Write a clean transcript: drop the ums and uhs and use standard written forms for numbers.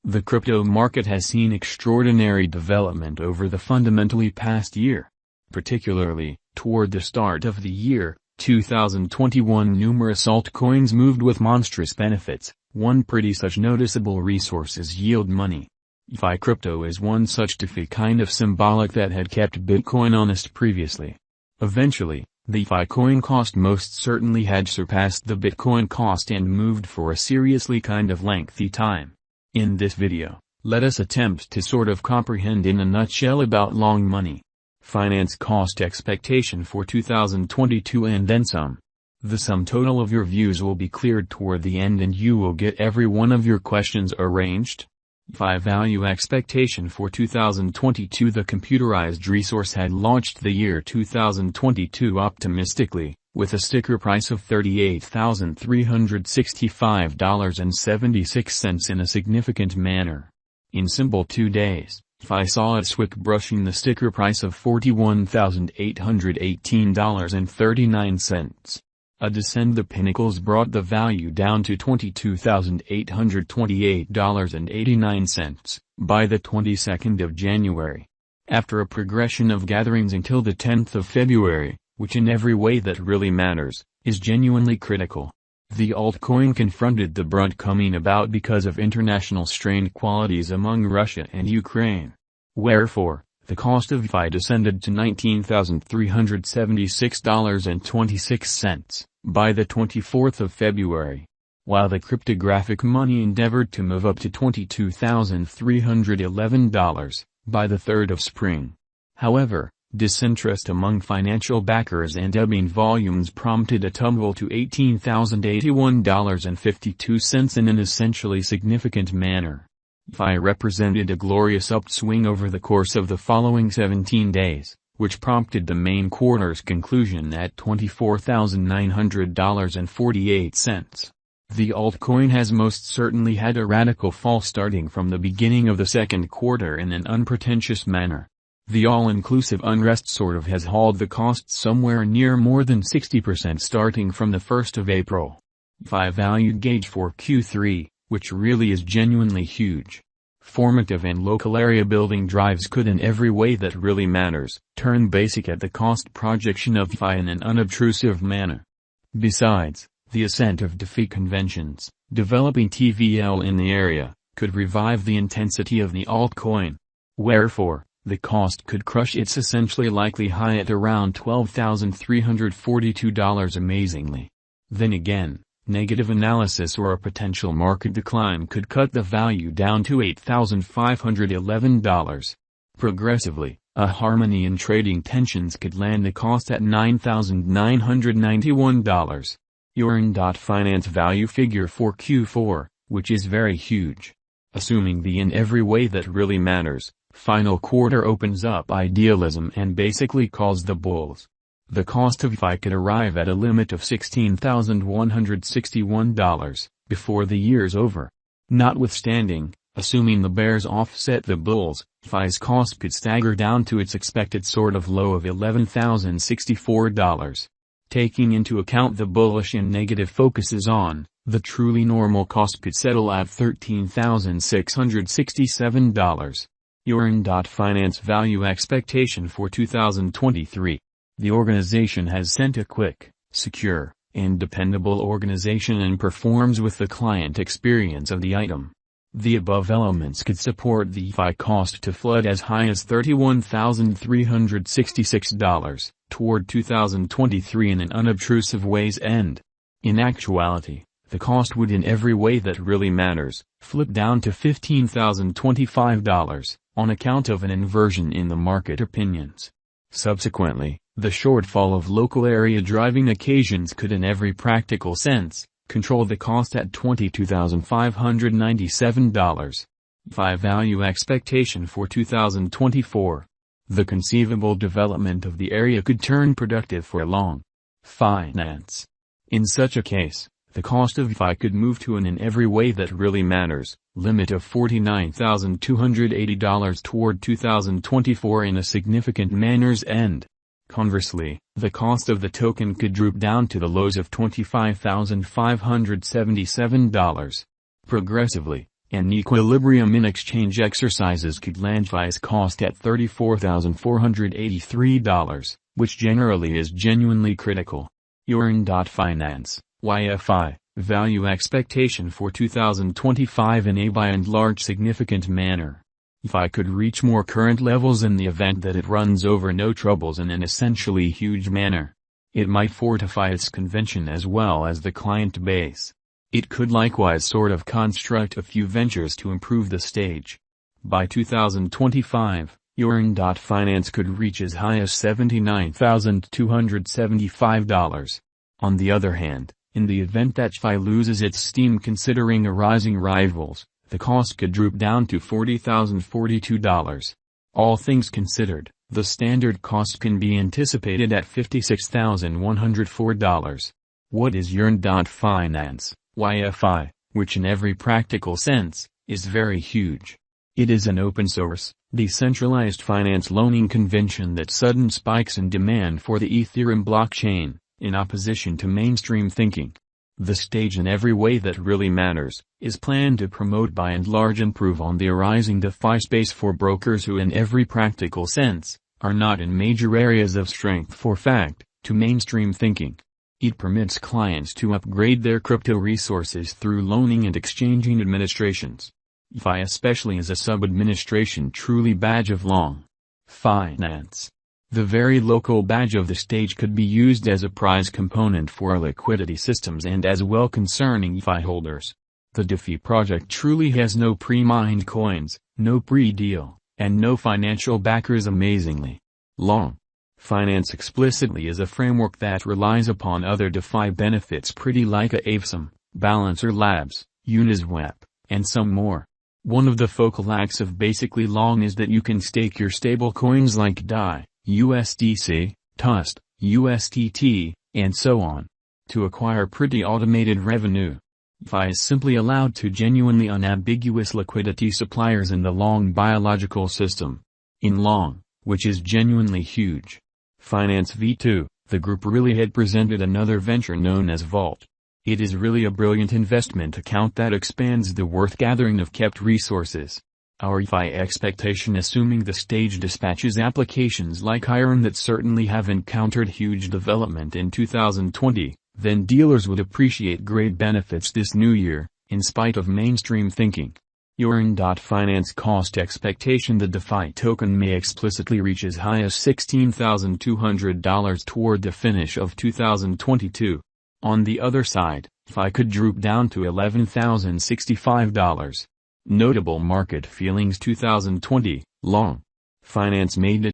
The crypto market has seen extraordinary development over the fundamentally past year. Particularly, toward the start of the year, 2021, numerous altcoins moved with monstrous benefits. One pretty such noticeable resource is yield money. DeFi crypto is one such DeFi kind of symbolic that had kept Bitcoin honest previously. Eventually, the DeFi coin cost most certainly had surpassed the Bitcoin cost and moved for a seriously kind of lengthy time. In this video, let us attempt to sort of comprehend in a nutshell about long money finance cost expectation for 2022 and then some. The sum total of your views will be cleared toward the end and you will get every one of your questions arranged. DeFi value expectation for 2022. The computerized resource had launched the year 2022 optimistically, with a sticker price of $38,365.76 in a significant manner. In simple 2 days, DeFi saw its wick brushing the sticker price of $41,818.39. A descend the pinnacles brought the value down to $22,828.89 by the 22nd of January. After a progression of gatherings until the 10th of February, which in every way that really matters, is genuinely critical. The altcoin confronted the brunt coming about because of international strained qualities among Russia and Ukraine. Wherefore, the cost of DeFi descended to $19,376.26 by the 24th of February, while the cryptographic money endeavored to move up to $22,311 by the 3rd of spring. However, disinterest among financial backers and ebbing volumes prompted a tumble to $18,081.52 in an essentially significant manner. DeFi represented a glorious upswing over the course of the following 17 days, which prompted the main quarter's conclusion at $24,900.48. The altcoin has most certainly had a radical fall starting from the beginning of the second quarter in an unpretentious manner. The all-inclusive unrest sort of has hauled the cost somewhere near more than 60% starting from the 1st of April. DeFi value gauge for Q3, which really is genuinely huge. Formative and local area building drives could in every way that really matters, turn basic at the cost projection of DeFi in an unobtrusive manner. Besides, the ascent of DeFi conventions, developing TVL in the area, could revive the intensity of the altcoin. Wherefore, the cost could crush its essentially likely high at around $12,342 amazingly. Then again, negative analysis or a potential market decline could cut the value down to $8,511. Progressively, a harmony in trading tensions could land the cost at $9,991. Yearn.finance value figure for Q4, which is very huge. Assuming the in every way that really matters, final quarter opens up idealism and basically calls the bulls. The cost of DeFi could arrive at a limit of $16,161 before the year's over. Notwithstanding, assuming the bears offset the bulls, DeFi's cost could stagger down to its expected sort of low of $11,064. Taking into account the bullish and negative focuses on, the truly normal cost could settle at $13,667. Yearn.finance value expectation for 2023. The organization has sent a quick, secure, and dependable organization and performs with the client experience of the item. The above elements could support the DeFi cost to flood as high as $31,366 toward 2023 in an unobtrusive way's end. In actuality, the cost would in every way that really matters, flip down to $15,025, on account of an inversion in the market opinions. Subsequently, the shortfall of local area driving occasions could in every practical sense, control the cost at $22,597. DeFi value expectation for 2024. The conceivable development of the area could turn productive for long finance. In such a case, the cost of DeFi could move to an in every way that really matters, limit of $49,280 toward 2024 in a significant manner's end. Conversely, the cost of the token could droop down to the lows of $25,577. Progressively, An equilibrium in exchange exercises could land FI's cost at $34,483, which generally is genuinely critical. Yearn.finance, YFI, value expectation for 2025 in a by and large significant manner. FI could reach more current levels in the event that it runs over no troubles in an essentially huge manner. It might fortify its convention as well as the client base. It could likewise sort of construct a few ventures to improve the stage. By 2025, yearn.finance could reach as high as $79,275. On the other hand, in the event that FI loses its steam considering arising rivals, the cost could droop down to $40,042. All things considered, the standard cost can be anticipated at $56,104. What is yearn.finance, YFI, which in every practical sense, is very huge? It is an open-source, decentralized finance loaning convention that sudden spikes in demand for the Ethereum blockchain, in opposition to mainstream thinking. The stage in every way that really matters, is planned to promote by and large improve on the arising DeFi space for brokers who in every practical sense, are not in major areas of strength for fact, to mainstream thinking. It permits clients to upgrade their crypto resources through loaning and exchanging administrations. FI especially is a sub-administration truly badge of long finance. The very local badge of the stage could be used as a prize component for liquidity systems and as well concerning FI holders. The DeFi project truly has no pre-mined coins, no pre-deal, and no financial backers. Amazingly, long finance explicitly is a framework that relies upon other DeFi benefits pretty like Avsum, Balancer Labs, Uniswap, and some more. One of the focal acts of basically long is that you can stake your stable coins like DAI, USDC, TUST, USTT, and so on. To acquire pretty automated revenue. FI is simply allowed to genuinely unambiguous liquidity suppliers in the long biological system. In long, which is genuinely huge. Finance V2, the group really had presented another venture known as Vault. It is really a brilliant investment account that expands the worth gathering of kept resources. Our FI expectation assuming the stage dispatches applications like yearn that certainly have encountered huge development in 2020, then dealers would appreciate great benefits this new year, in spite of mainstream thinking. Yearn.finance cost expectation the DeFi token may explicitly reach as high as $16,200 toward the finish of 2022. On the other side, FI could droop down to $11,065. Notable market feelings 2020, long finance made it